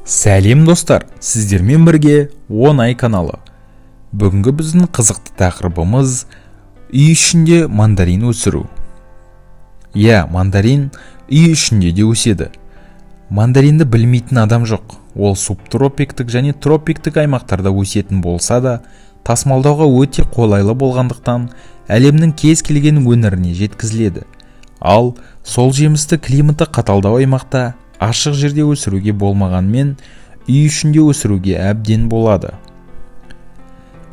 Сәлем достар, сіздермен бірге оңай каналы. Бүгінгі біздің қызықты тақырыбымыз үй ішінде мандарин өсіру. Мандарин үй ішінде де өседі. Мандаринді білмейтін адам жоқ. Ол субтропиктік және тропиктік аймақтарда өсетін болса да, тасымалдауға өте қолайлы болғандықтан әлемнің кез келген өңіріне жеткізіледі. Ал сол жемісті климаты қаталдау аймақта ашық жерде өсіруге болмағанмен, үй ішінде өсіруге әбден болады.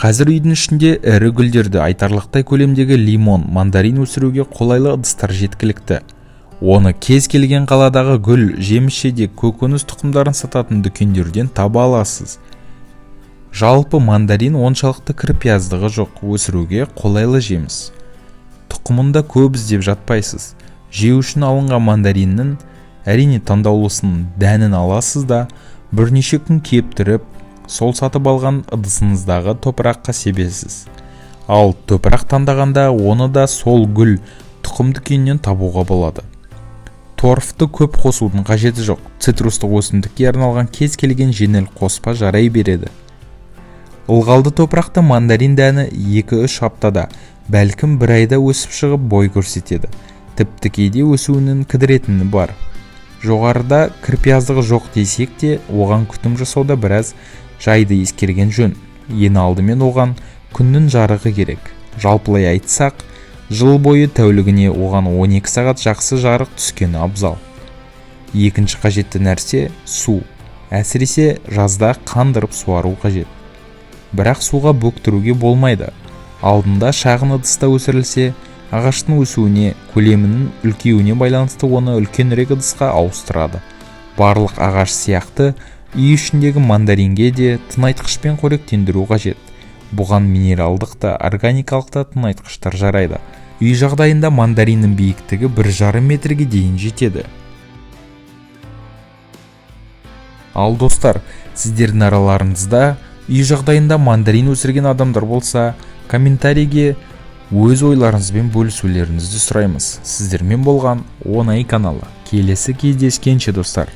Қазір үйдің ішінде ірі гүлдерді айтарлықтай көлемдегі лимон, мандарин өсіруге қолайлы ыдыстар жеткілікті. Оны кез келген қаладағы гүл, жеміс-жидек, көкөніс тұқымдарын сататын дүкендерден таба аласыз. Жалпы мандарин оншалықты кірпияздығы жоқ, өсіруге қолайлы жеміс. Тұқымында көп іздеп жатпайсыз. Жеу үшін алынған мандариннің әрине таңдаулысының дәнін аласыз да, бірнеше күн кептіріп, сол сатып алған ыдысыңыздағы топыраққа себесіз. Ал топырақ таңдағанда оны да сол гүл, тұқым дүкенінен табуға болады. Торфты көп қосудың қажеті жоқ. Цитрустық өсімдікке арналған кез келген жеңіл қоспа жарай береді. Ылғалды топырақта мандарин дәні 2-3 аптада, бәлкім 1 айда өсіп шығып бой көрсетеді. Тіпті кейде өсуінің кідіретіні бар. Жоғарыда кірпияздығы жоқ десек те, оған күтім жасауда біраз жайды ескерген жөн. Ең алдымен оған күннің жарығы керек. Жалпылай айтсақ, жыл бойы тәулігіне оған 12 сағат жақсы жарық түскені абзал. Екінші қажетті нәрсе су. Әсіресе жазда қандырып суару қажет. Бірақ суға бөктіруге болмайды. Алдында шағын ыдыста өсірілсе, ағаштың өсуіне, көлемінің үлкеюіне байланысты оны үлкенірек ыдысқа ауыстырады. Барлық ағаш сияқты үй ішіндегі мандаринге де тыңайтқышпен қоректендіру қажет. Бұған минералдық та, органикалық та тыңайтқыштар жарайды. Үй жағдайында мандариннің биіктігі 1,5 метрге дейін жетеді. Ал достар, сіздердің араларыңызда үй жағдайында мандарин өсірген адамдар болса, комментарийге өз ойларыңызбен бөлісулеріңізді сұраймыз. Сіздермен болған оңай каналы. Келесі кездескенше достар.